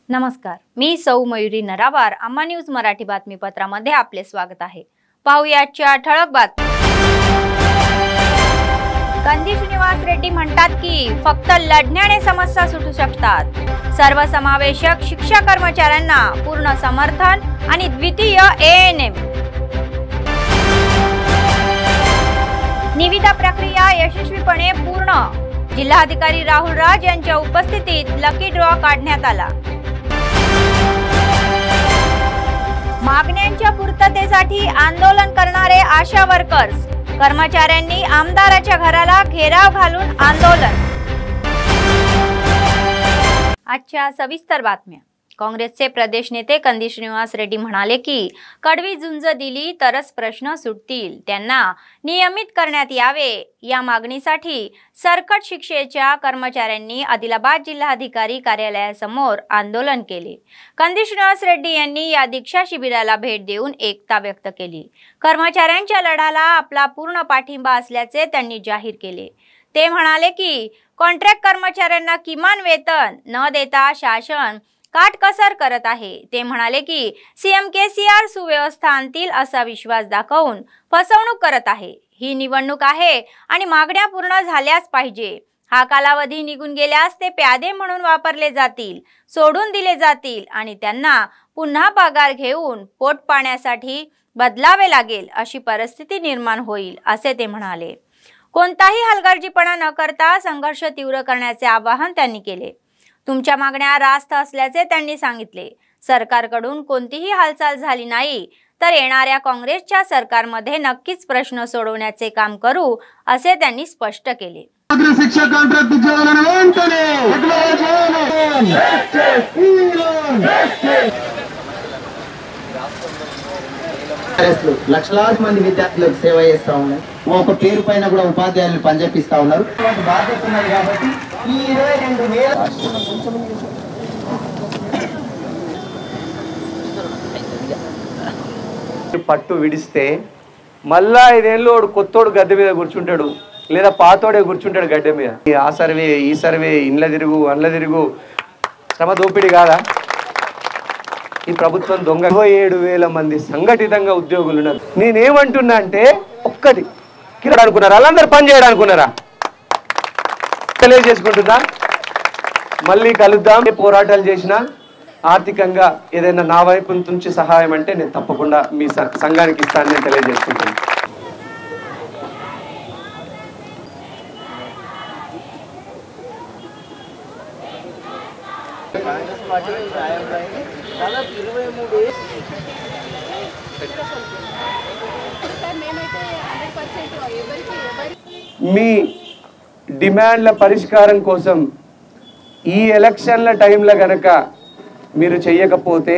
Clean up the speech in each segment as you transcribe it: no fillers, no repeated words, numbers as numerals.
नमस्कार, मी सौ मयुरी नरावार. अम्मा न्यूज मराठी बातमीपत्रामध्ये आपले स्वागत आहे. पाहुयाच्या ठळक बातम्या. कंदी श्रीनिवास रेड्डी म्हणतात की फक्त लढण्याने समस्या सुटू शकतात. सर्वसमावेशक शिक्षा कर्मचाऱ्यांना पूर्ण समर्थन आणि द्वितीय एएनएम. निविदा प्रक्रिया यशस्वीपणे पूर्ण. जिल्हाधिकारी राहुल राज यांच्या उपस्थितीत लकी ड्रॉ काढण्यात आला. मागण्यांच्या पूर्ततेसाठी आंदोलन करणारे आशा वर्कर्स. कर्मचाऱ्यांनी आमदाराच्या घराला घेराव घालून आंदोलन. आजच्या सविस्तर बातम्या. काँग्रेसचे प्रदेश नेते कंदी श्रीनिवास रेड्डी म्हणाले की कडवी झुंज दिली तरच प्रश्न सुटतील. त्यांना नियमित करण्यात यावे या मागणीसाठी सरकट शिक्षेच्या कर्मचाऱ्यांनी आदिलाबाद जिल्हाधिकारी कार्यालयासमोर आंदोलन केले. कंदी श्रीनिवास रेड्डी यांनी या दीक्षा शिबिराला भेट देऊन एकता व्यक्त केली. कर्मचाऱ्यांच्या लढ्याला आपला पूर्ण पाठिंबा असल्याचे त्यांनी जाहीर केले. ते म्हणाले की कॉन्ट्रॅक्ट कर्मचाऱ्यांना किमान वेतन न देता शासन काटकसर करत आहे. ते म्हणाले की सीएम केसीआर सुव्यवस्था आणतील असा विश्वास दाखवून फसवणूक करत आहे. ही निवडणूक आहे आणि मागण्या पूर्ण झाल्याच पाहिजे. हा कालावधी निघून गेल्यास ते प्यादे म्हणून वापरले जातील, सोडून दिले जातील आणि त्यांना पुन्हा पगार घेऊन पोट पाण्यासाठी बदलावे लागेल अशी परिस्थिती निर्माण होईल असे ते म्हणाले. कोणताही हलगर्जीपणा न करता संघर्ष तीव्र करण्याचे आवाहन त्यांनी केले. तुमच्या मागण्या रास्त असल्याचे त्यांनी सांगितले. सरकारकडून कोणतीही हालचाल झाली नाही तर येणाऱ्या काँग्रेसच्या सरकारमध्ये नक्कीच प्रश्न सोडवण्याचे काम करू असे त्यांनी स्पष्ट केले. లక్షలాది మంది విద్యార్థులకు సేవ చేస్తా ఉన్నారు. ఒక పేరు పైన కూడా ఉపాధ్యాయులు పనిచేపిస్తా ఉన్నారు. బాధ్యత ఉన్నది కాబట్టి ఈ 22,000 పట్టు విడిస్తే మళ్ళా 5 ఏళ్ళు కొత్తోడు గద్దె మీద కూర్చుంటాడు, లేదా పాతోడే కూర్చుంటాడు గడ్డ మీద. ఆ సర్వే ఈ సర్వే, ఇండ్ల తిరుగు అండ్ల తిరుగు, శ్రమ దోపిడీ కాదా? ఈ ప్రభుత్వం దొంగ. 27,000 మంది సంఘటితంగా ఉద్యోగులు ఉన్నారు. నేనేమంటున్నా అంటే ఒక్కటి కిరాడు అనుకున్నారా? వాళ్ళందరూ పని చేయడం అనుకున్నారా? తెలియజేసుకుంటున్నా. మళ్ళీ కలుద్దాం. పోరాటాలు చేసినా ఆర్థికంగా ఏదైనా నా వైపు నుంచి సహాయం అంటే నేను తప్పకుండా మీ సంఘానికి ఇస్తానని నేను తెలియజేసుకుంటున్నాను. మీ డిమాండ్ల పరిష్కారం కోసం ఈ ఎలక్షన్ల టైంలో గనక మీరు చేయకపోతే,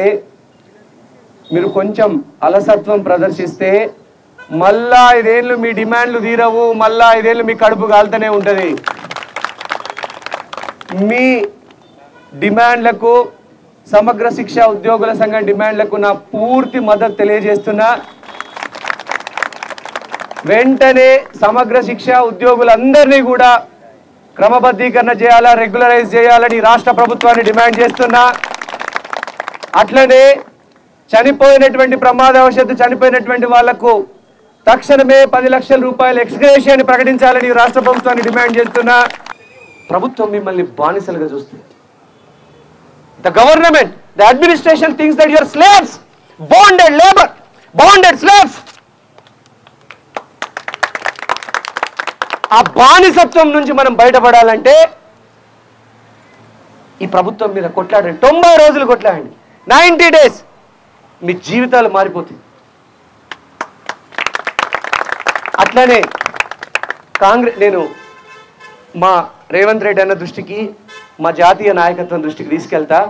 మీరు కొంచెం అలసత్వం ప్రదర్శిస్తే మళ్ళా 5 ఏళ్ళు మీ డిమాండ్లు తీరవు, మళ్ళా 5 ఏళ్ళు మీ కడుపు కాలుతూనే ఉంటుంది. మీ డిమాండ్లకు, సమగ్ర శిక్ష ఉద్యోగుల సంఘం డిమాండ్లకు నా పూర్తి మద్దతు తెలియజేస్తున్నా. వెంటనే సమగ్ర శిక్ష ఉద్యోగులందరినీ కూడా క్రమబద్ధీకరణ చేయాలా, రెగ్యులరైజ్ చేయాలని రాష్ట్ర ప్రభుత్వాన్ని డిమాండ్ చేస్తున్నా. అట్లనే చనిపోయినటువంటి ప్రమాదవశాత్తు చనిపోయినటువంటి వాళ్లకు తక్షణమే 10 లక్షల రూపాయల ఎక్స్గ్రేషియాని ప్రకటించాలని రాష్ట్ర ప్రభుత్వాన్ని డిమాండ్ చేస్తున్నా. ప్రభుత్వం మిమ్మల్ని బానిసలుగా చూస్తుంది. The government, the administration thinks that you are slaves, bonded labor, bonded slaves. ఆ బానిసత్వం నుంచి మనం బయటపడాలంటే ఈ ప్రభుత్వం మీద కొట్లాడండి. 90 రోజులు కొట్లాడండి, 90 days. మీ జీవితాలు మారిపోతాయి. అట్లనే నేను మా రేవంత్ రెడ్డి అన్న దృష్టికి, మా జాతీయ నాయకత్వం దృష్టికి తీసుకెళ్తా.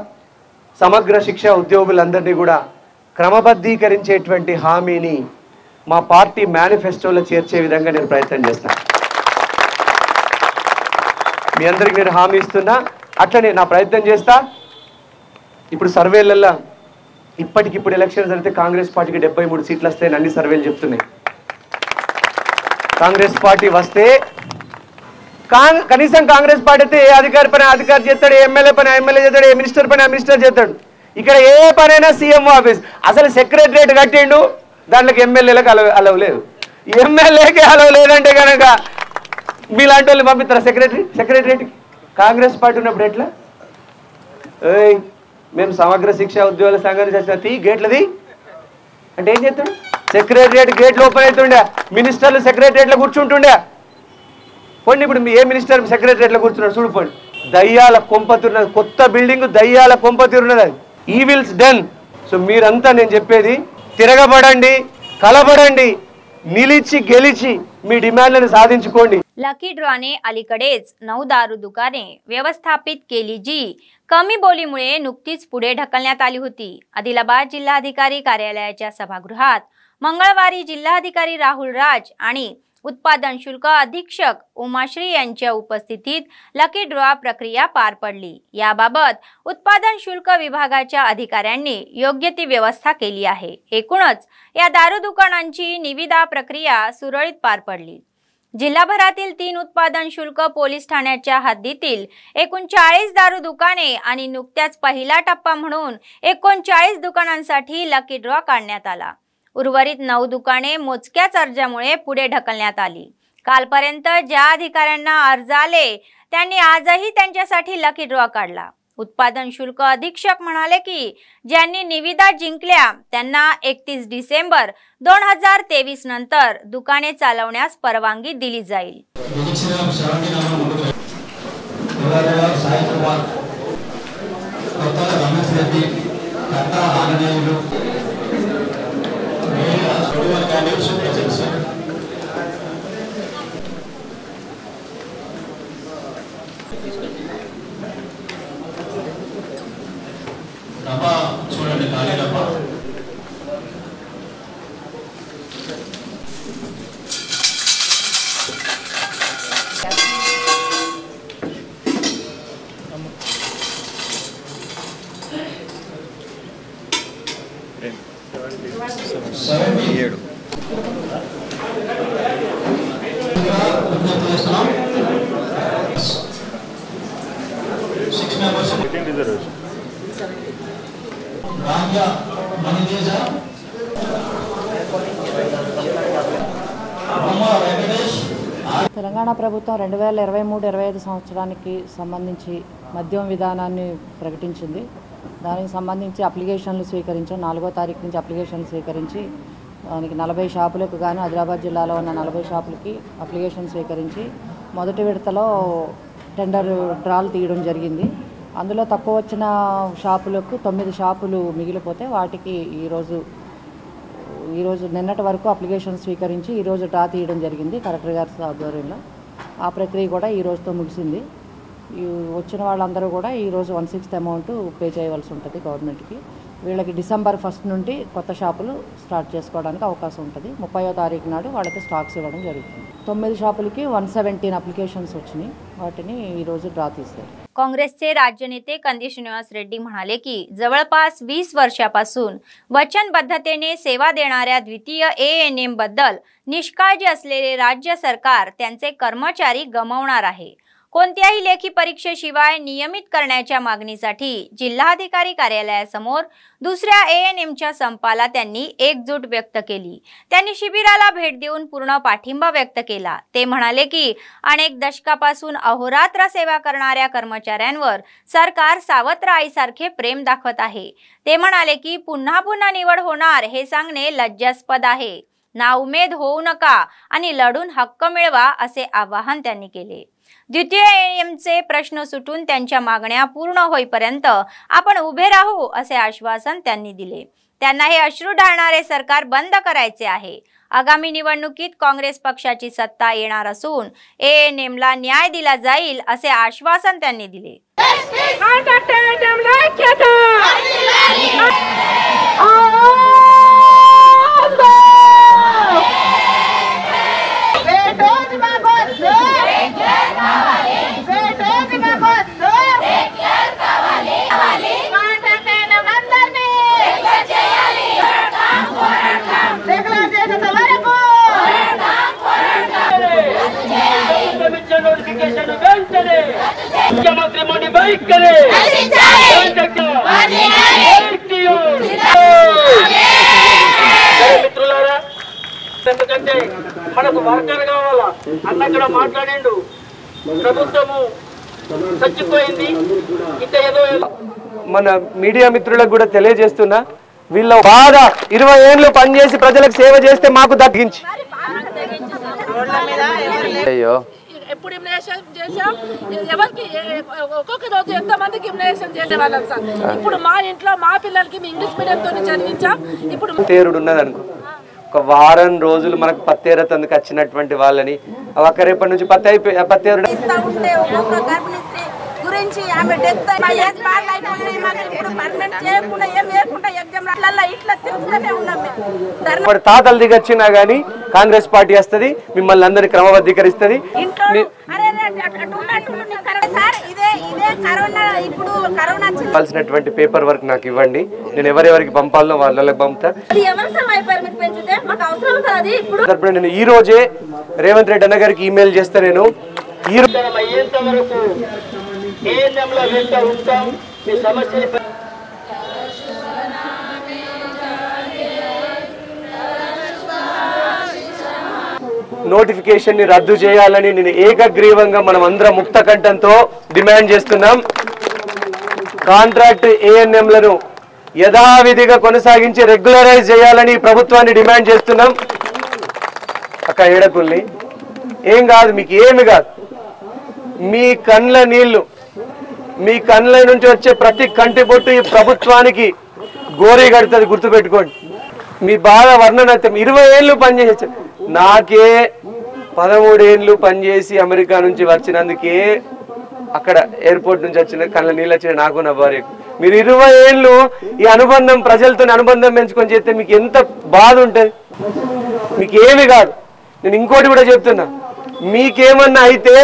సమగ్ర శిక్ష ఉద్యోగులందరినీ కూడా క్రమబద్ధీకరించేటువంటి హామీని మా పార్టీ మేనిఫెస్టోలో చేర్చే విధంగా నేను ప్రయత్నం చేస్తాను. మీ అందరికి నేను హామీ ఇస్తున్నా. అట్లనే నా ప్రయత్నం చేస్తా. ఇప్పుడు సర్వేలల్లో ఇప్పటికిప్పుడు ఎలక్షన్ జరిగితే కాంగ్రెస్ పార్టీకి 73 సీట్లు వస్తాయని అన్ని సర్వేలు చెప్తున్నాయి. కాంగ్రెస్ పార్టీ వస్తే కనీసం కాంగ్రెస్ పార్టీ అయితే ఏ అధికారి పని అధికారి చేస్తాడు, ఏ ఎమ్మెల్యే పని ఎమ్మెల్యే చేస్తాడు, ఏ మినిస్టర్ పని ఆ మినిస్టర్ చేస్తాడు. ఇక్కడ ఏ పనైనా సీఎం ఆఫీస్. అసలు సెక్రటరేట్ కట్టిండు, దాంట్లోకి ఎమ్మెల్యేలకు అలవ్ లేదు. ఎమ్మెల్యేకి అలవ్ లేదంటే కనుక మీలాంటి వాళ్ళు పంపిస్తారా సెక్రటరేట్కి? కాంగ్రెస్ పార్టీ ఉన్నప్పుడు ఎట్లా? మేము సమగ్ర శిక్ష ఉద్యోగుల సంఘానికి వచ్చిన గేట్లది అంటే ఏం చేస్తాడు? సెక్రటరేట్ గేట్లు ఓపెన్ అవుతుండే, మినిస్టర్లు సెక్రటరేట్లో కూర్చుంటుండే. పోండి, ఇప్పుడు ఏ మినిస్టర్ సెక్రటరేట్లో కూర్చున్నాడు చూడుకోండి. దయ్యాల కొంపతున్నది, కొత్త బిల్డింగ్ దయ్యాల కొంపతున్నది. అది ఈవిల్స్ డన్. సో మీరంతా నేను చెప్పేది తిరగబడండి, కలబడండి, निलिची गेलीची मी डिमांडలను साधिंచుకోండి. लकी ड्रॉने अलीकडेच 9 दारू दुकाने व्यवस्थापित केली जी कमी बोलीमुळे नुकतीच पुढे ढकलण्यात आली होती. आदिलाबाद जिल्हाधिकारी कार्यालयाच्या सभागृहात मंगळवारी जिल्हाधिकारी राहुल राज आणि उत्पादन शुल्क अधीक्षक उमाश्री यांच्या उपस्थितीत लकी ड्रॉ प्रक्रिया पार पडली. याबाबत उत्पादन शुल्क विभागाच्या अधिकाऱ्यांनी योग्य ती व्यवस्था केली आहे. एकूणच या दारू दुकानांची निविदा प्रक्रिया सुरळीत पार पडली. जिल्हाभरातील 3 उत्पादन शुल्क पोलीस ठाण्याच्या हद्दीतील 39 दारू दुकाने आणि नुकत्याच पहिला टप्पा म्हणून 39 दुकानांसाठी लकी ड्रॉ काढण्यात आला. उर्वरित 9 दुकाने मोजक्याच अर्जामुळे पुढे ढकलण्यात आली. कालपर्यंत ज्या अधिकाऱ्यांना अर्ज आले त्यांनी आजही त्यांच्यासाठी लकी ड्रॉ काढला. उत्पादन शुल्क अधीक्षक म्हणाले की ज्यांनी निविदा जिंकल्या त्यांना 31 डिसेंबर 2023 नंतर दुकाने चालवण्यास परवानगी दिली जाईल. डब्बा చూడండి ఖాళీ డబ్బా తెలంగాణ ప్రభుత్వం 2023-25 సంవత్సరానికి సంబంధించి మద్యం విధానాన్ని ప్రకటించింది. దానికి సంబంధించి అప్లికేషన్లు స్వీకరించాం. 4వ తారీఖు నుంచి అప్లికేషన్లు స్వీకరించి దానికి 40 షాపులకు గాను ఆదిలాబాద్ జిల్లాలో ఉన్న 40 షాపులకి అప్లికేషన్ స్వీకరించి మొదటి విడతలో టెండర్ డ్రాలు తీయడం జరిగింది. అందులో తక్కువ వచ్చిన షాపులకు 9 షాపులు మిగిలిపోతే వాటికి ఈరోజు నిన్నటి వరకు అప్లికేషన్ స్వీకరించి ఈరోజు డ్రా తీయడం జరిగింది కలెక్టర్ గారి ఆధ్వర్యంలో. ఆ ప్రక్రియ కూడా ఈ రోజుతో ముగిసింది. వచ్చిన వాళ్ళందరూ కూడా ఈరోజు 1/6 అమౌంట్ పే చేయవలసి ఉంటుంది గవర్నమెంట్కి. వీళ్ళకి డిసెంబర్ 1 నుండి కొత్త షాపులు స్టార్ట్ చేసుకోవడానికి అవకాశం ఉంటుంది. 30వ తారీఖు నాడు వాళ్ళకి స్టాక్స్ ఇవ్వడం జరుగుతుంది. 9 షాపులకి 117 అప్లిकेशन्स వచ్చినాయి. వాటిని ఈరోజు డ్రా తీశారు. काँग्रेसचे राज्य नेते कंदी श्रीनिवास रेड्डी म्हणाले की जवळपास 20 वर्षापासून वचनबद्धतेने सेवा देणाऱ्या द्वितीय ANM बद्दल निष्काळजी असलेले राज्य सरकार त्यांचे कर्मचारी गमावणार आहे. कोणत्याही लेखी परीक्षेशिवाय नियमित करण्याच्या मागणीसाठी जिल्हाधिकारी कार्यालयासमोर दुसऱ्या ANMच्या संपाला त्यांनी एकजूट व्यक्त केली. त्यांनी शिबिराला भेट देऊन पूर्ण पाठिंबा व्यक्त केला. ते म्हणाले की अनेक दशकापासून अहोरात्र सेवा करणाऱ्या कर्मचाऱ्यांवर सरकार सावत्र आईसारखे प्रेम दाखवत आहे. ते म्हणाले की पुन्हा पुन्हा निवड होणार हे सांगणे लज्जास्पद आहे. नाउमेद होऊ नका आणि लढून हक्क मिळवा असे आवाहन त्यांनी केले. द्वितीय ANMचे प्रश्न सुटून त्यांच्या मागण्या पूर्ण होईपर्यंत आपण उभे राहू असे आश्वासन त्यांनी दिले. त्यांना हे अश्रू ढाळणारे सरकार बंद करायचे आहे. आगामी निवडणुकीत काँग्रेस पक्षाची सत्ता येणार असून ANMला न्याय दिला जाईल असे आश्वासन त्यांनी दिले. नोटिफिकेशन వర్కర్ కావాలా అన్న ఇక్కడ మాట్లాడిండు. ప్రభుత్వము చచ్చిపోయింది. ఇంత ఏదో మన మీడియా మిత్రులకు కూడా తెలియజేస్తున్నా, వీళ్ళ బాధ 20 ఏళ్ళు పనిచేసి ప్రజలకు సేవ చేస్తే మాకు తగ్గించి అయ్యో ఎప్పుడు ఇమ్యునేషన్ చేసాం, ఎవరికి ఒక్కొక్క రోజు ఎంతమందికి ఇమ్యునేషన్ చేసేవాళ్ళం సార్. ఇప్పుడు మా ఇంట్లో మా పిల్లలకి ఇంగ్లీష్ మీడియంతో చదివించాం. ఇప్పుడు తేరుడు ఉన్నది అనుకో, ఒక వారం రోజులు మనకు పత్తేర తందుకు వచ్చినటువంటి వాళ్ళని ఒక రేపటి నుంచి పత్తేరు గురించి ఆమె డెత్ చేయకుండా ఏం లేకుండా ఇట్లా తిరుగుతూనే ఉన్నాం. తాతలు దిగొచ్చినా గానీ కాంగ్రెస్ పార్టీ వస్తుంది, మిమ్మల్ని అందరినీ క్రమబద్ధీకరిస్తుంది. కావాల్సినటువంటి పేపర్ వర్క్ నాకు ఇవ్వండి, నేను ఎవరెవరికి పంపాలనో వాళ్ళకి పంపుతా. నేను ఈ రోజే రేవంత్ రెడ్డి అన్న గారికి ఈమెయిల్ చేస్తా. నేను నోటిఫికేషన్ ని రద్దు చేయాలని నేను ఏకగ్రీవంగా మనం అందరం ముక్త కంఠంతో డిమాండ్ చేస్తున్నాం. కాంట్రాక్ట్ ఏఎన్ఎంలను యథావిధిగా కొనసాగించి రెగ్యులరైజ్ చేయాలని ప్రభుత్వాన్ని డిమాండ్ చేస్తున్నాం. అక్క ఏడకుల్ని ఏం కాదు, మీకు ఏమి కాదు, మీ కండ్ల నీళ్లు, మీ కండ్ల నుంచి వచ్చే ప్రతి కంటి బొట్టు ఈ ప్రభుత్వానికి గోరీ కడుతుంది, గుర్తుపెట్టుకోండి. మీ బాధ వర్ణన 20 ఏళ్ళు పనిచేసి, నాకే 13 ఏళ్ళు పనిచేసి అమెరికా నుంచి వచ్చినందుకే అక్కడ ఎయిర్పోర్ట్ నుంచి వచ్చిన కళ్ళ నీళ్ళు వచ్చిన నాకు నా భార్యకు. మీరు 20 ఏళ్ళు ఈ అనుబంధం, ప్రజలతో అనుబంధం పెంచుకొని చేస్తే మీకు ఎంత బాధ ఉంటుంది. మీకు ఏమి కాదు. నేను ఇంకోటి కూడా చెప్తున్నా, మీకేమన్నా అయితే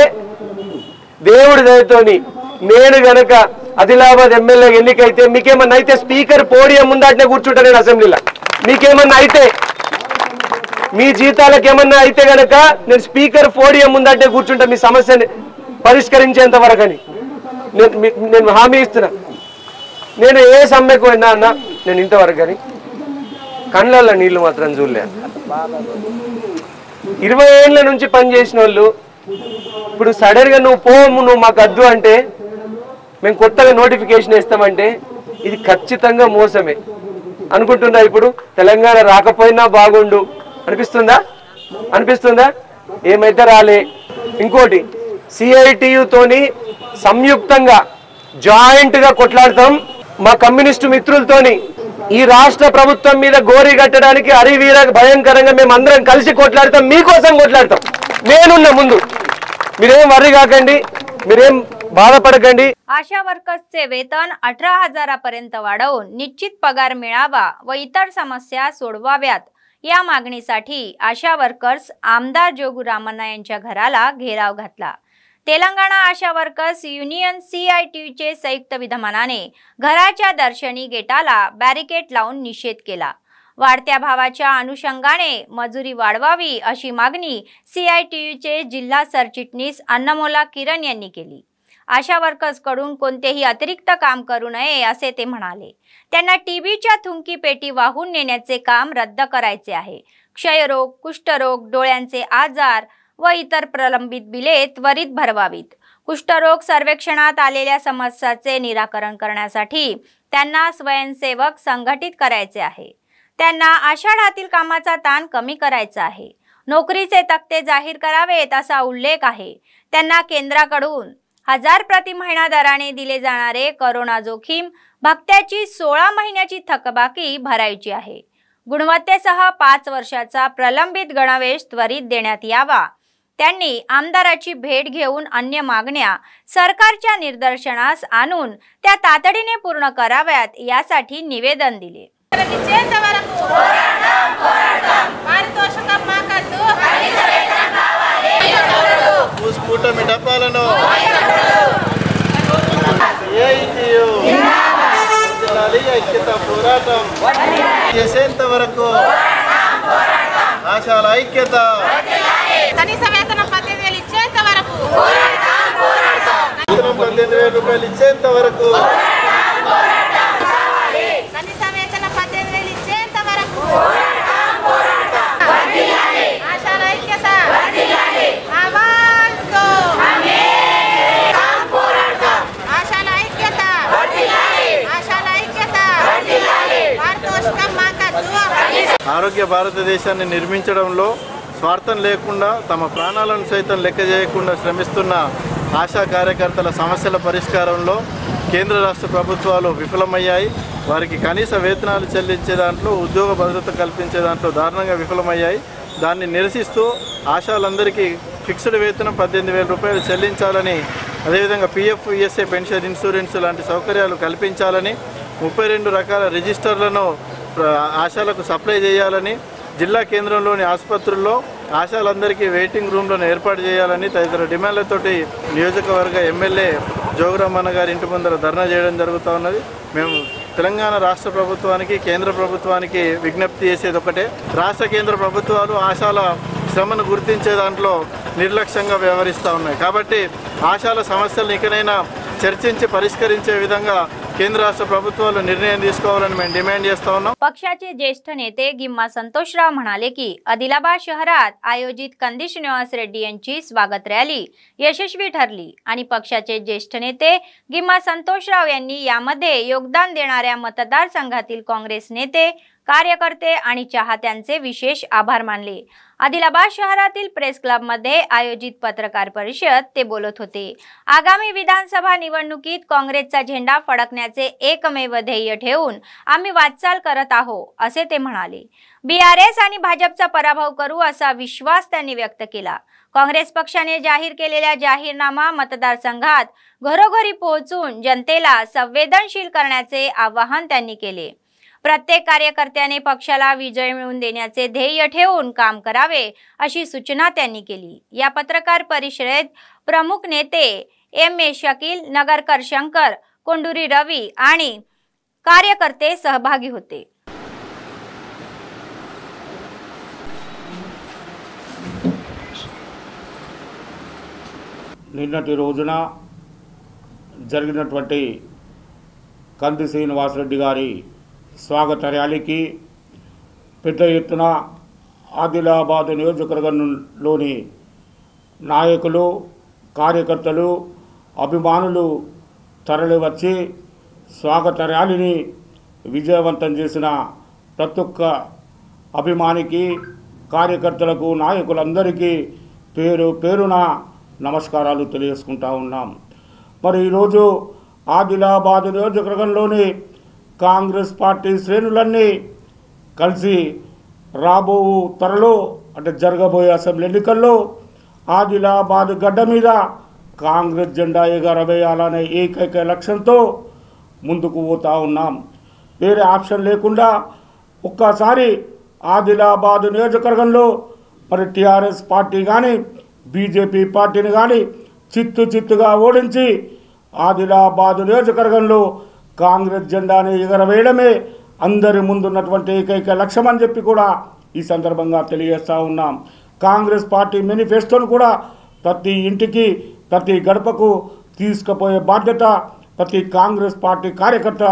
దేవుడి దయతోని నేను గనక ఆదిలాబాద్ ఎమ్మెల్యే ఎన్నికైతే మీకేమన్నా అయితే స్పీకర్ పోడియం ముందాటనే కూర్చుంటా నేను అసెంబ్లీలో. మీకేమన్నా అయితే, మీ జీతాలకు ఏమన్నా అయితే గనక నేను స్పీకర్ పోడియం ముందాటనే కూర్చుంటా మీ సమస్యని పరిష్కరించేంత వరకు అని నేను హామీ ఇస్తున్నా. నేను ఏ సమ్మెకు పోయినా అన్న నేను ఇంతవరకు కానీ కళ్ళల్లో నీళ్లు మాత్రం చూడలే. 20 ఏళ్ళ నుంచి పనిచేసిన వాళ్ళు ఇప్పుడు సడన్గా నువ్వు మాకు వద్దు అంటే, మేము కొత్తగా నోటిఫికేషన్ ఇస్తామంటే ఇది ఖచ్చితంగా మోసమే అనుకుంటున్నా. ఇప్పుడు తెలంగాణ రాకపోయినా బాగుండు అనిపిస్తుందా? ఏమైతే రాలే. ఇంకోటి సిఐటియుతోని సంయుక్తంగా జాయింట్గా కొట్లాడతాం. మా కమ్యూనిస్టు మిత్రులతోని ఈ రాష్ట్ర ప్రభుత్వం మీద గోరీ కట్టడానికి హరివీర భయంకరంగా మేము అందరం కలిసి కొట్లాడతాం, మీకోసం కొట్లాడతాం. నేనున్న ముందు మీరేం వర్రీ కాకండి, మీరేం बाधापडकंडी. आशा वर्कर्सचे वेतन 18,000पर्यंत वाढवून निश्चित पगार मिळावा व इतर समस्या सोडवाव्यात या मागणीसाठी आशा वर्कर्स आमदार जोगू रामण्णा यांच्या घराला घेराव घातला. तेलंगणा आशा वर्कर्स युनियन CITUचे संयुक्त विद्यमानाने घराच्या दर्शनी गेटाला बॅरिकेड लावून निषेध केला. वाढत्या भावाच्या अनुषंगाने मजुरी वाढवावी अशी मागणी CITUचे जिल्हा सरचिटणीस अन्नमोला किरण यांनी केली. आशा वर्कर्स कडून कोणतेही अतिरिक्त काम करू नये असे ते म्हणाले. त्यांना टीबीच्या थुंकी पेटी वाहून नेण्याचे काम रद्द करायचे आहे. क्षयरोग, कुष्ठरोग, डोळ्यांचे आजार व इतर प्रलंबित बिले त्वरित भरवावीत. कुष्ठरोग सर्वेक्षणात आलेल्या समस्यांचे निराकरण करण्यासाठी त्यांना स्वयंसेवक संघटित करायचे आहे. त्यांना आषाढातील कामाचा ताण कमी करायचा आहे. नोकरीचे तक्ते जाहीर करावेत असा उल्लेख आहे. त्यांना केंद्राकडून 1000 प्रति महिना दराने दिले जाणारे कोरोना जोखीम भत्त्याची 16 महिन्याची थकबाकी भरायची आहे. गुणवत्तेसह 5 वर्षाचा प्रलंबित गणवेश त्वरित देण्यात यावा. त्यांनी आमदाराची भेट घेऊन अन्य मागण्या सरकारच्या निदर्शनास आणून त्या तातडीने पूर्ण कराव्यात यासाठी निवेदन दिले. ఆశాల ఐక్యత కనీస వేతన 15,000 ఇచ్చేంత వరకు 15,000 రూపాయలు ఇచ్చేంత వరకు కనీస వేతన 15,000 ఇచ్చేంత వరకు ఆశాల ఐక్యత ఆరోగ్య భారతదేశాన్ని నిర్మించడంలో స్వార్థం లేకుండా తమ ప్రాణాలను సైతం లెక్క చేయకుండా శ్రమిస్తున్న ఆశా కార్యకర్తల సమస్యల పరిష్కారంలో కేంద్ర రాష్ట్ర ప్రభుత్వాలు విఫలమయ్యాయి. వారికి కనీస వేతనాలు చెల్లించే దాంట్లో, ఉద్యోగ భద్రత కల్పించే దాంట్లో దారుణంగా విఫలమయ్యాయి. దాన్ని నిరసిస్తూ ఆశాలందరికీ ఫిక్స్డ్ వేతనం 18,000 రూపాయలు చెల్లించాలని, అదేవిధంగా PF, ESA, పెన్షన్, ఇన్సూరెన్స్ లాంటి సౌకర్యాలు కల్పించాలని, 32 రకాల రిజిస్టర్లను ఆశాలకు సప్లై చేయాలని, జిల్లా కేంద్రంలోని ఆసుపత్రుల్లో ఆశాలందరికీ వెయిటింగ్ రూమ్లను ఏర్పాటు చేయాలని తదితర డిమాండ్లతోటి నియోజకవర్గ ఎమ్మెల్యే జోగురామన్న గారి ఇంటి ముందర ధర్నా చేయడం జరుగుతూ ఉన్నది. మేము తెలంగాణ రాష్ట్ర ప్రభుత్వానికి, కేంద్ర ప్రభుత్వానికి విజ్ఞప్తి చేసేది ఒకటే, రాష్ట్ర కేంద్ర ప్రభుత్వాలు ఆశాల శ్రమను గుర్తించే దాంట్లో నిర్లక్ష్యంగా వ్యవహరిస్తూ ఉన్నాయి. కాబట్టి ఆశాల సమస్యలను ఇకనైనా చర్చించి పరిష్కరించే विधंगा केंद्र राष्ट्र ప్రభుత్వాలు निर्णय తీసుకోవాలని మేము डिमांड చేస్తా ఉన్నాం. पक्षाचे ज्येष्ठ नेते गिम्मा संतोषराव म्हणाले की आदिलाबाद शहरात आयोजित कंदी श्रीनिवास रेड्डी यांची स्वागत रॅली यशस्वी ठरली आणि पक्षाचे ज्येष्ठ नेते गिम्मा संतोषराव यांनी यामध्ये योगदान देणाऱ्या मतदारसंघातील काँग्रेस नेते कार्यकर्ते आणि चाहत्यांचे विशेष आभार मानले. आदिलाबाद शहरातील प्रेस क्लब मध्ये आयोजित पत्रकार परिषद ते बोलत होते. आगामी विधानसभा निवडणुकीत काँग्रेसचा झेंडा फडकण्याचे एकमेव ध्येय ठेवून आम्ही वाटचाल करत आहोत असे ते म्हणाले. BRS आणि भाजपचा पराभव करू असा विश्वास त्यांनी व्यक्त केला. काँग्रेस पक्षाने जाहीर केलेल्या जाहीरनामा मतदारसंघात घरोघरी पोहोचून जनतेला संवेदनशील करण्याचे आवाहन त्यांनी केले. प्रत्येक कार्यकर्त्याने पक्षाला विजय मिळवून देण्याचे ध्येय ठेवून काम करावे अशी सूचना त्यांनी केली. या पत्रकार परिषदेत प्रमुख नेते MA शकील, नगरकर शंकर, कोंडुरी रवी आणि कार्यकर्ते सहभागी होते. నిన్నటి రోజున జరిగినటువంటి కంది శ్రీనివాస్ రెడ్డి గారి స్వాగత ర్యాలీకి పెద్ద ఎత్తున ఆదిలాబాద్ నియోజకవర్గంలోని నాయకులు, కార్యకర్తలు, అభిమానులు తరలివచ్చి స్వాగత ర్యాలీని విజయవంతం చేసిన ప్రతి ఒక్క అభిమానికి, కార్యకర్తలకు, నాయకులందరికీ పేరు పేరున నమస్కారాలు తెలియజేసుకుంటా ఉన్నాం. మరి ఈరోజు ఆదిలాబాద్ నియోజకవర్గంలోని కాంగ్రెస్ పార్టీ శ్రేణులన్నీ కలిసి రాబో త్వరలో అంటే జరగబోయే అసెంబ్లీ ఎన్నికల్లో ఆదిలాబాద్ గడ్డ మీద కాంగ్రెస్ జెండా ఎగరవేయాలనే ఏకైక లక్ష్యంతో ముందుకు పోతా ఉన్నాం. వేరే ఆప్షన్ లేకుండా ఒక్కసారి ఆదిలాబాద్ నియోజకవర్గంలో మరి TRS పార్టీ కానీ బీజేపీ పార్టీని కానీ చిత్తుగా ఓడించి ఆదిలాబాద్ నియోజకవర్గంలో కాంగ్రెస్ జెండాని ఎగరవేయడమే అందరి ముందున్నటువంటి ఏకైక లక్ష్యం అని చెప్పి కూడా ఈ సందర్భంగా తెలియజేస్తూ ఉన్నాం. కాంగ్రెస్ పార్టీ మేనిఫెస్టోను కూడా ప్రతి ఇంటికి, ప్రతి గడపకు తీసుకుపోయే బాధ్యత ప్రతి కాంగ్రెస్ పార్టీ కార్యకర్త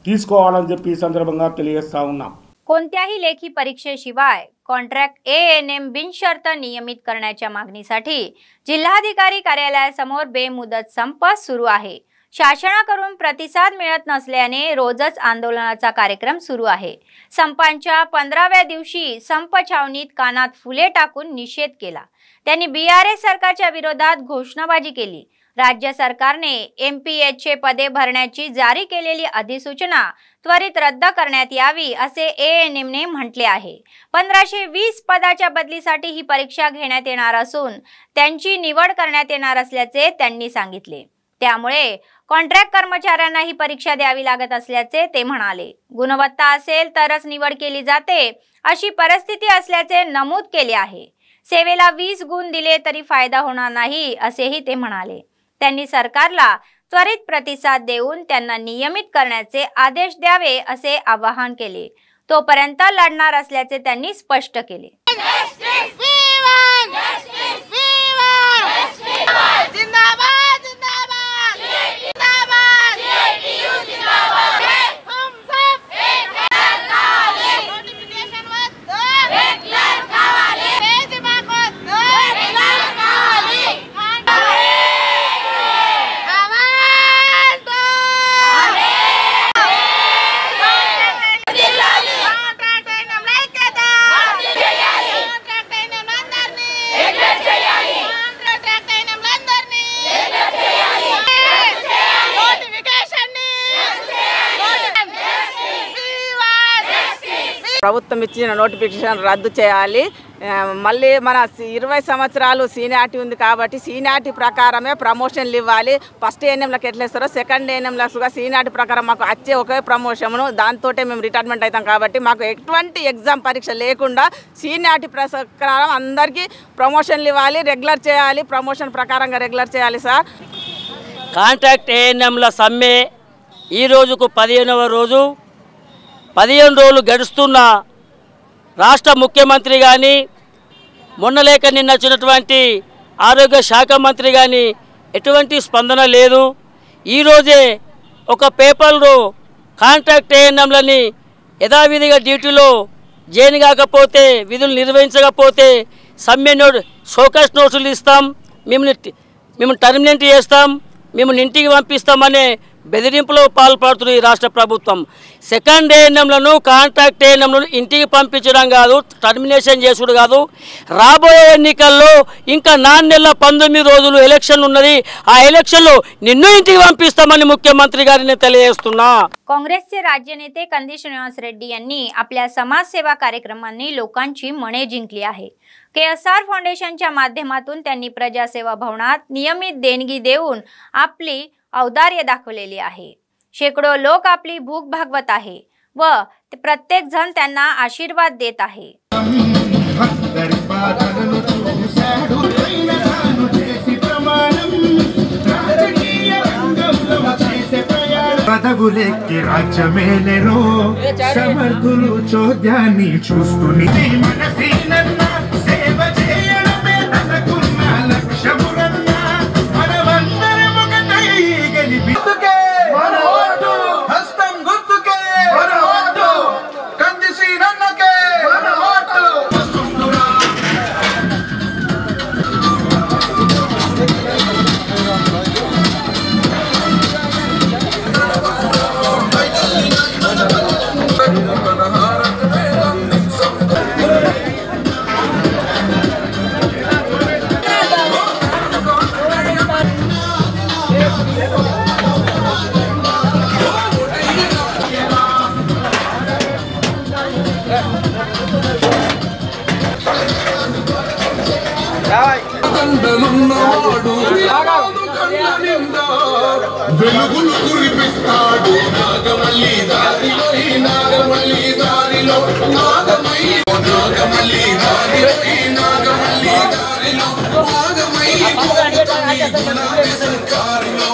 తీసుకోవాలని చెప్పి ఈ సందర్భంగా తెలియజేస్తూ ఉన్నాం. कोणत्याही लेखी परीक्षेशिवाय कॉन्ट्रॅक्ट ANM बिनशर्त नियमित करण्याच्या मागणीसाठी जिल्हाधिकारी कार्यालयासमोर बेमुदत संप सुरू आहे. शासनाकडून प्रतिसाद मिळत नसल्याने रोजच आंदोलनाचा कार्यक्रम सुरू आहे. संपांच्या 15व्या दिवशी संप छावणीत कानात फुले टाकून निषेध केला. त्यांनी BRS सरकारच्या विरोधात घोषणाबाजी केली. राज्य सरकारने MPH पदे भरण्याची जारी केलेली अधिसूचना त्वरित रद्द करण्यात यावी असे ANM ने म्हटले आहे. 1520 पदाच्या बदलीसाठी ही परीक्षा घेण्यात येणार असून त्यांची निवड करण्यात येणार असल्याचे त्यांनी सांगितले. त्यामुळे कॉन्ट्रॅक्ट कर्मचाऱ्यांना ही परीक्षा द्यावी लागत असल्याचे ते म्हणाले. गुणवत्ता असेल तरच निवड केली जाते अशी परिस्थिती असल्याचे नमूद केले आहे. सेवेला 20 गुण दिले तरी फायदा होणार नाही असेही ते म्हणाले. त्यांनी सरकारला त्वरित प्रतिसाद देऊन त्यांना नियमित करण्याचे आदेश द्यावे असे आवाहन केले. तोपर्यंत लढणार असल्याचे त्यांनी स्पष्ट केले. ప్రభుత్వం ఇచ్చిన నోటిఫికేషన్ రద్దు చేయాలి. మళ్ళీ మన 20 సంవత్సరాలు సీనియారిటీ ఉంది కాబట్టి సీనియారిటీ ప్రకారమే ప్రమోషన్లు ఇవ్వాలి. ఫస్ట్ ఏఎన్ఎంలకు ఎట్లా ఇస్తారో సెకండ్ ఏఎన్ఎంలకు సీనియారిటీ ప్రకారం మాకు వచ్చే ఒకే ప్రమోషను, దాంతో మేము రిటైర్మెంట్ అవుతాం కాబట్టి మాకు ఎటువంటి ఎగ్జామ్ పరీక్ష లేకుండా సీనియారిటీ ప్రకారం అందరికీ ప్రమోషన్లు ఇవ్వాలి, రెగ్యులర్ చేయాలి, ప్రమోషన్ ప్రకారంగా రెగ్యులర్ చేయాలి సార్. కాంట్రాక్ట్ ఏఎన్ఎంల సమ్మె ఈ రోజుకు 15వ రోజు. 15 రోజులు గడుస్తున్న రాష్ట్ర ముఖ్యమంత్రి కానీ మొన్న లేక నిన్న వచ్చినటువంటి ఆరోగ్య శాఖ మంత్రి కానీ ఎటువంటి స్పందన లేదు. ఈరోజే ఒక పేపర్లో కాంట్రాక్ట్ ఏఎన్ఎంలని యథావిధిగా డ్యూటీలో జాయిన్ కాకపోతే, విధులు నిర్వహించకపోతే సమ్మె షోకాస్ నోటీసులు ఇస్తాం, మేము టర్మినేట్ చేస్తాం, మేము ఇంటికి పంపిస్తామనే బెదిరింపులో పాల్పడుతుంది ఈ రాష్ట్ర ప్రభుత్వం. సెకండ్ ఏఎన్ఎంలను కాంట్రాక్ట్ ఏఎన్ఎంలను ఇంటికి పంపించడం కాదు, టర్మినేషన్ చేసుడు కాదు. రాబోయే ఎన్నికల్లో ఇంకా 4 నెలల 19 రోజులు ఎలక్షన్ ఉన్నది. ఆ ఎలక్షన్లో నిన్ను ఇంటికి పంపిస్తామని मुख्यमंत्री गारिने తెలియజేస్తున్నా. काँग्रेसचे राज्य नेते कंदी श्रीनिवास रेड्डी यांनी आपल्या समाजसेवा कार्यक्रमांनी लोकांची मने जिंकली आहे. KSR फाउंडेशनच्या माध्यमातून त्यांनी प्रजासेवा भवनात नियमित देणगी देऊन आपली औदार्य दाखवलेली आहे. शेकडो लोक आपली भूक भागवत आहे व प्रत्येक जण त्यांना आशीर्वाद देत आहे. పదవులెక్కి రాజ్యమేలెరో సమర్థులు చోద్యాన్ని చూస్తుని మనసీనన్న సేవ చేయడమే తనకున్న లక్ష్యమురన్న మనమందరం ఒకటై గెలిపితుకే మన ఓటు హస్తం గుర్తుకే మన ఓటు కంది శ్రీరన్నకే మన ఓటు వెలుగులు కురిపిస్తాడు నాగమల్లి దారిలో ఈ నాగమల్లి దారిలో నాగమై నాగమల్లి దారిలో ఈ నాగమల్లి దారిలో నాగమై గులాబీ సర్కారులో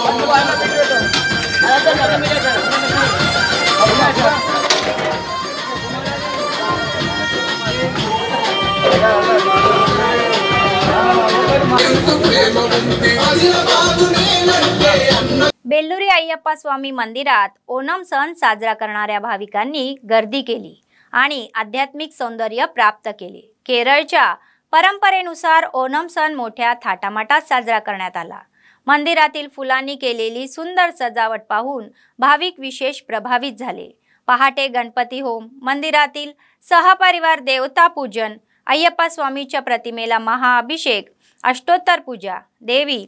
बेल्लुरी अय्यप्पा स्वामी मंदिरात ओणम सण साजरा करणाऱ्या भाविकांनी गर्दी केली आणि आध्यात्मिक सौंदर्य प्राप्त केले. केरळच्या परंपरेनुसार ओणम सण मोठ्या थाटामाटात साजरा करण्यात आला. मंदिरातील फुलांनी केलेली सुंदर सजावट पाहून भाविक विशेष प्रभावित झाले. पहाटे गणपती होम, मंदिरातील सहपरिवार देवता पूजन, अय्यप्पा स्वामीच्या प्रतिमेला महाअभिषेक, अष्टोत्तर पूजा, देवी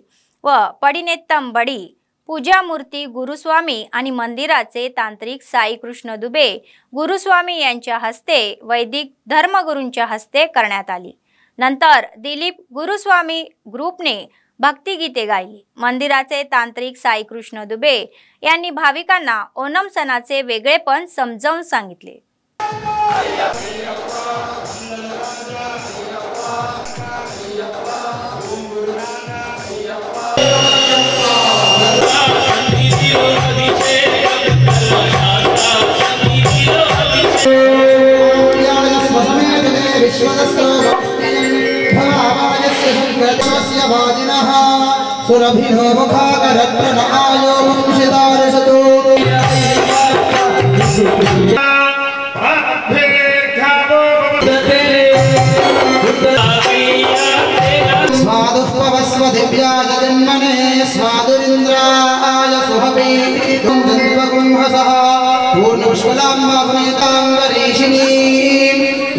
व पडिनेत्तम बडी पूजा मूर्ती गुरुस्वामी आणि मंदिराचे तांत्रिक साई कृष्ण दुबे गुरुस्वामी यांच्या हस्ते वैदिक धर्मगुरूंच्या हस्ते करण्यात आली. नंतर दिलीप गुरुस्वामी ग्रुपने भक्तिगीते गायली. मंदिराचे तांत्रिक साई कृष्ण दुबे यांनी भाविकांना ओणम सणाचे वेगळेपण समजावून सांगितले. सुरभिनो मुखाकरत्नआयो वंशधारसतो स्वादुपवस्व दिव्याय जन्मने स्वादुरिन्द्राय सुहवे कुंभसः पूर्णपुष्पलाम्बमेतांगरीषिणी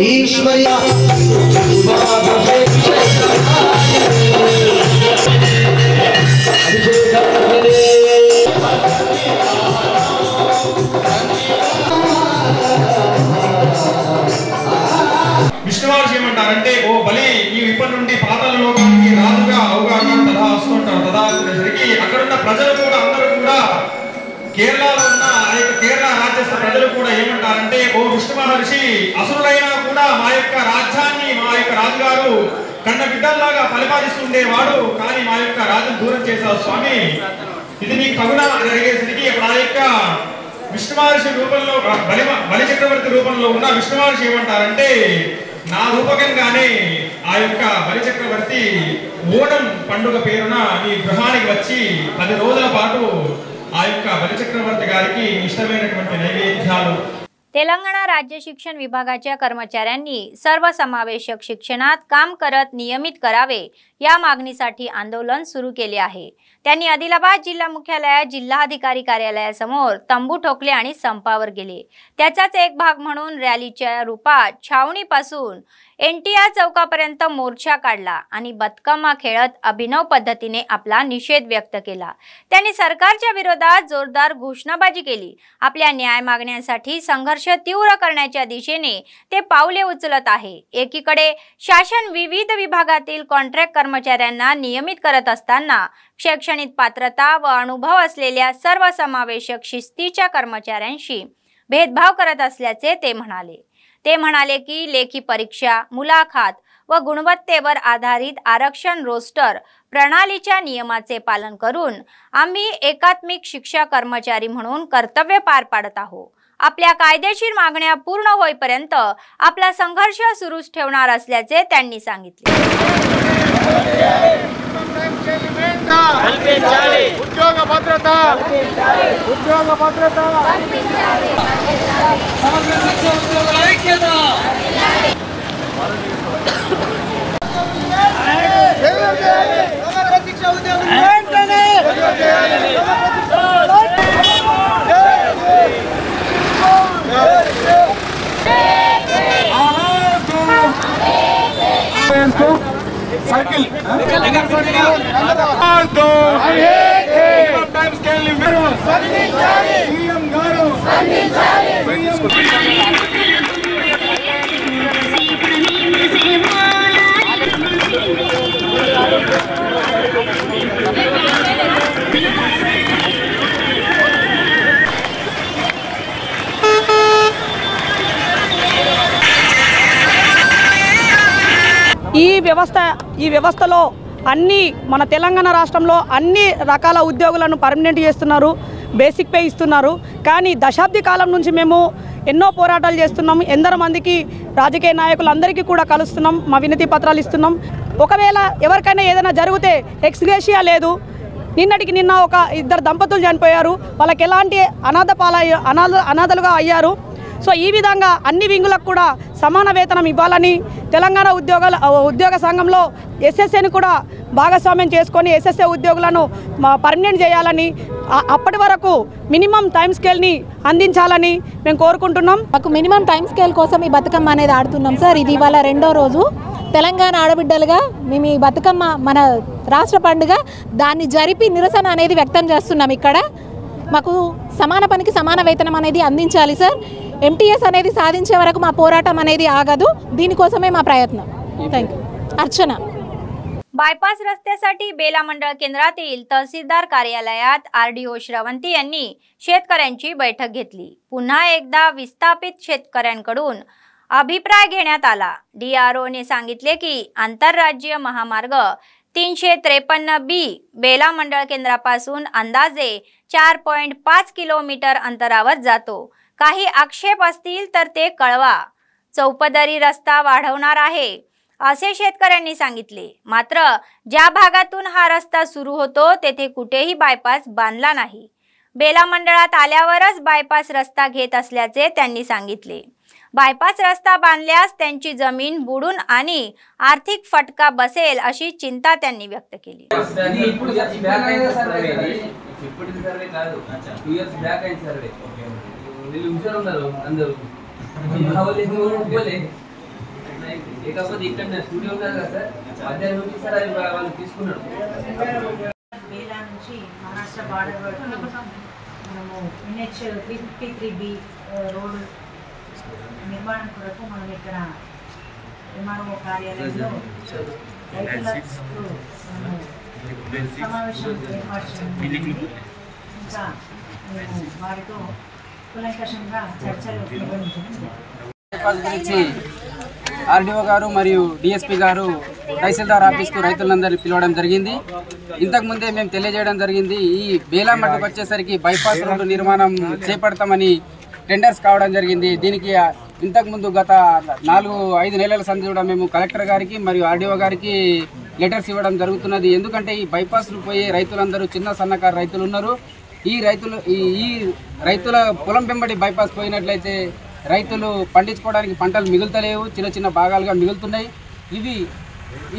ईश्वरी మహర్షి ఏమంటారంటే, ఓ బలి నీవు ఇప్పటి నుండి పాతాళ లోకానికి రాజుగా అవగాహన తదా వస్తుంటారు. తదా వచ్చేసరికి అక్కడున్న ప్రజలు కూడా అందరూ కూడా కేరళలో ఉన్న కేరళ రాజ్యస్థ ప్రజలు కూడా ఏమంటారంటే, ఓ విష్ణు మహర్షి అసురులైనా కూడా మా యొక్క రాజ్యాన్ని మా యొక్క రాజుగారు కన్న బిడ్డల్లాగా పరిపాలిస్తుండేవాడు, కానీ మా యొక్క రాజును దూరం చేశావు స్వామి, ఇది మీకు తగునా అని అడిగేసరికి ఆ యొక్క విష్ణు మహర్షి రూపంలో బలి చక్రవర్తి రూపంలో ఉన్న విష్ణు మహర్షి ఏమంటారంటే, నా రూపకంగానే ఆ యొక్క బలి చక్రవర్తి ఓణం పండుగ పేరున ఈ గృహానికి వచ్చి 10 రోజుల పాటు ఆ యొక్క బలి చక్రవర్తి गाరికి ఇష్టమైనటువంటి నైవేద్యాలు. तेलंगणा राज्य शिक्षण विभागाच्या कर्मचाऱ्यांनी सर्वसमावेशक शिक्षणात काम करत नियमित करावे या मागणीसाठी आंदोलन सुरू केले आहे. त्यांनी आदिलाबाद जिल्हा मुख्यालयात जिल्हाधिकारी कार्यालयासमोर तंबू ठोकले आणि संपावर गेले. त्याचाच एक भाग म्हणून रॅलीच्या रूपात छावणीपासून NTR चौकापर्यंत मोर्चा काढला आणि बतकम्मा खेळत अभिनव पद्धतीने आपला निषेध व्यक्त केला. त्यांनी सरकारच्या विरोधात जोरदार घोषणाबाजी केली. आपल्या न्याय मागण्यांसाठी संघर्ष तीव्र करण्याच्या दिशेने ते पावले उचलत आहे. एकीकडे शासन विविध विभागातील कॉन्ट्रॅक्ट कर्मचाऱ्यांना नियमित करत असताना शैक्षणिक पात्रता व अनुभव असलेल्या सर्वसमावेशक शिस्तीच्या कर्मचाऱ्यांशी भेदभाव करत असल्याचे ते म्हणाले. ते म्हणाले की लेखी परीक्षा, मुलाखत व गुणवत्तेवर आधारित आरक्षण रोस्टर प्रणालीच्या नियमाचे पालन करून आम्ही एकात्मिक शिक्षा कर्मचारी म्हणून कर्तव्य पार पाडत आहोत. आपल्या कायदेशीर मागण्या पूर्ण होईपर्यंत आपला संघर्ष सुरूच ठेवणार असल्याचे त्यांनी सांगितले. उद्योग भद्रता साइकिल ఈ వ్యవస్థలో అన్ని మన తెలంగాణ రాష్ట్రంలో అన్ని రకాల ఉద్యోగులను పర్మనెంట్ చేస్తున్నారు, బేసిక్ పే ఇస్తున్నారు. కానీ దశాబ్ది కాలం నుంచి మేము ఎన్నో పోరాటాలు చేస్తున్నాం. ఎందరో మందికి రాజకీయ నాయకులందరికీ కూడా కలుస్తున్నాం, మా వినతి పత్రాలు ఇస్తున్నాం. ఒకవేళ ఎవరికైనా ఏదైనా జరిగితే ఎక్స్గ్రేషియా లేదు. నిన్నటికి నిన్న ఒక 2 దంపతులు చనిపోయారు, వాళ్ళకి ఎలాంటి అనాథలుగా అయ్యారు. సో ఈ విధంగా అన్ని వింగులకు కూడా సమాన వేతనం ఇవ్వాలని తెలంగాణ ఉద్యోగ సంఘంలో ఎస్ఎస్ఏని కూడా భాగస్వామ్యం చేసుకొని ఎస్ఎస్ఏ ఉద్యోగులను పర్మనెంట్ చేయాలని, అప్పటి వరకు మినిమం టైం స్కేల్ని అందించాలని మేము కోరుకుంటున్నాం. మాకు మినిమం టైం స్కేల్ కోసం ఈ బతుకమ్మ అనేది ఆడుతున్నాం సార్. ఇది ఇవాళ 2వ రోజు. తెలంగాణ ఆడబిడ్డలుగా మేము ఈ బతుకమ్మ మన రాష్ట్ర పండుగ దాన్ని జరిపి నిరసన అనేది వ్యక్తం చేస్తున్నాం. ఇక్కడ మాకు సమాన పనికి సమాన వేతనం అనేది అందించాలి సార్. MTS అనేది సాధించే వరకు మా పోరాటం అనేది ఆగదు. దీనికోసమే మా ప్రయత్నం. Thank you. अर्चना. बायपास रस्त्यासाठी बेला मंडळ केंद्रातील तहसीलदार कार्यालयात RDO श्रवंती यांनी शेतकऱ्यांची बैठक घेतली. पुन्हा एकदा विस्थापित शेतकऱ्यांकडून अभिप्राय घेण्यात आला. DRO ने सांगितले की आंतरराज्यीय महामार्ग 353B बेला मंडळ केंद्रापासून अंदाजे 4.5 किलोमीटर अंतरावर जातो. काही आक्षेप असतील तर ते कळवा. चौपदरी रस्ता वाढवणार आहे असे शेतकऱ्यांनी सांगितले. मात्र ज्या भागातून हा रस्ता सुरू होतो तेथे कुठेही बायपास बांधला नाही. बेला मंडळात आल्यावरच बायपास रस्ता घेत असल्याचे त्यांनी सांगितले. बायपास रस्ता बांधल्यास त्यांची जमीन बुडून आणि आर्थिक फटका बसेल अशी चिंता त्यांनी व्यक्त केली. బేలా నుంచి మహారాష్ట్ర బార్డర్ వరకు మనము NH 353B రోడ్ నిర్మాణం కొరకు మనం ఇక్కడ ఎంఆర్ఓ కార్యాలయంలో రైతులకు సమావేశం ఏర్పాటు చేయడం ఇంకా మేము వారితో కులంకషంగా చర్చలు నిర్వహించడం గురించి ఆర్డీఓ గారు మరియు డిఎస్పీ గారు తహసీల్దార్ ఆఫీస్కు రైతులందరినీ పిలవడం జరిగింది. ఇంతకుముందే మేము తెలియజేయడం జరిగింది. ఈ బేలా మట్టుకు వచ్చేసరికి బైపాస్ రోడ్డు నిర్మాణం చేపడతామని టెండర్స్ కావడం జరిగింది. దీనికి ఇంతకుముందు గత 4-5 నెలల సంది కూడా మేము కలెక్టర్ గారికి మరియు ఆర్డీఓ గారికి లెటర్స్ ఇవ్వడం జరుగుతున్నది. ఎందుకంటే ఈ బైపాస్లు పోయే రైతులందరూ చిన్న సన్నకారు రైతులు ఉన్నారు. ఈ రైతుల పొలం వెంబడి బైపాస్ పోయినట్లయితే రైతులు పండించుకోవడానికి పంటలు మిగులుతలేవు, చిన్న చిన్న భాగాలుగా మిగులుతున్నాయి.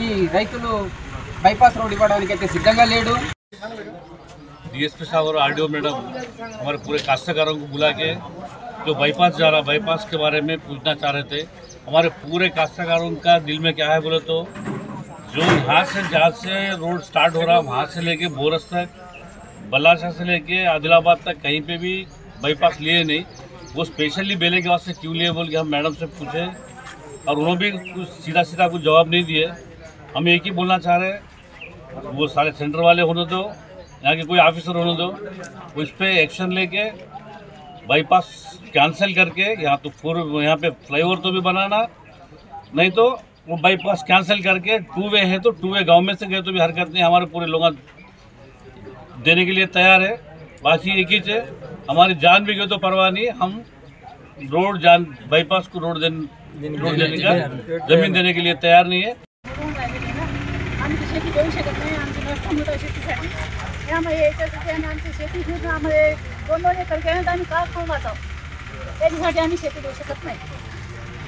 ఈ రైతులు बाईपास रोड इव्वడానికి सिद्धंगा लेडू। डीएसपी साहब और आरडीओ मैडम हमारे पूरे काश्तकारों को बुला के जो बाईपास जा रहा बाईपास के बारे में पूछना चाह रहे थे। हमारे पूरे काश्तकारों का दिल में क्या है बोले तो जो यहाँ से जहाँ से रोड स्टार्ट हो रहा वहाँ से लेके बोरस तक, बल्लाशाह से लेके आदिलाबाद तक कहीं पे भी बाईपास लिए नहीं। वो स्पेशली बेले के वास्ते क्यों लिए बोल के हम मैडम से पूछे और उन्होंने भी कुछ सीधा सीधा कुछ जवाब नहीं दिए। हम एक ही बोलना चाह रहे हैं, वो सारे सेंटर वाले होने दो, यहाँ के कोई ऑफिसर होने दो, वो इस पर एक्शन लेके बाईपास कैंसिल करके यहाँ पे फ्लाईओवर तो भी बनाना, नहीं तो वो बाईपास कैंसिल करके 2 वे है तो 2 वे गाँव में से गए तो भी हरकत नहीं, हमारे पूरे लोग देने के लिए तैयार है। बाकी एक ही है, हमारी जान भी गई तो परवाह नहीं, हम रोड बाईपास को रोड देने का जमीन देने के लिए तैयार नहीं है। आमची शेती देऊ शकत नाही, आमची नष्ट होत आहे शेतीसाठी। त्यामुळे याच्यासाठी आमची शेती घेऊन आम्हाला 2-2 एकर घेऊन आम्ही काय खाऊ वाचाव, त्याच्यासाठी आम्ही शेती देऊ शकत नाही।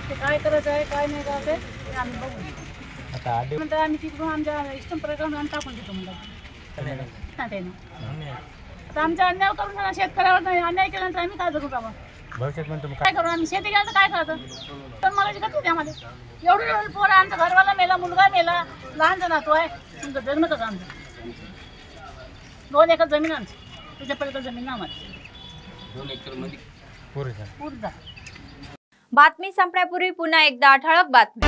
ते काय करायचं आहे काय नाही करायचं आहे ते आम्ही बघू। आता आम्ही तिकडून आमच्या इष्टम प्रकारे आम्ही टाकून देतो म्हणलं। आता आमचा अन्याय करून झाला शेतकऱ्यावर नाही, अन्याय केल्यानंतर आम्ही काय करू बाबा? काय करू आम्ही? शेती केलं तर काय करायचं? तर मला करतो ते आम्हाला एवढं पोरं, आमचा घरवाला मेला, मुलगा मेला, लहान नातू आहे, तुमचं जगणं कसं आमचं? 2 एकर जमीन आमची, तुझ्या पलीकडे जमीन ना आम्हाला 2 एकर मध्ये पूर्ण। बातमी संपण्यापूर्वी पुन्हा एकदा ठळक बातमी।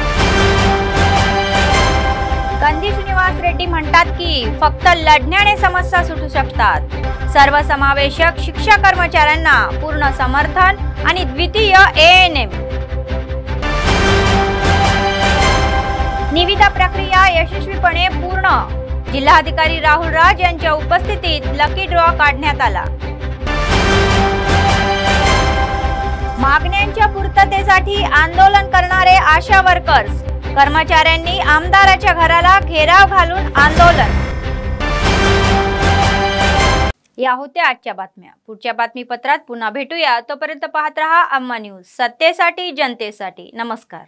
कंदी श्रीनिवास रेड्डी म्हणतात की फक्त लढण्याने समस्या सुटू शकतात। सर्वसमावेशक शिक्षा कर्मचाऱ्यांना पूर्ण समर्थन आणि द्वितीय एएनएम। निविदा प्रक्रिया यशस्वीपणे पूर्ण, जिल्हाधिकारी राहुल राज यांच्या उपस्थितीत लकी ड्रॉ काढण्यात आला। मागण्यांच्या पूर्ततेसाठी आंदोलन करणारे आशा वर्कर्स, कर्मचाऱ्यांनी आमदाराच्या घराला घेराव घालून आंदोलन। या होत्या आजच्या बातम्या। पुढच्या बातमीपत्रात पुन्हा भेटूया, तोपर्यंत पाहत रहा अम्मा न्यूज, सत्तेसाठी जनतेसाठी। नमस्कार।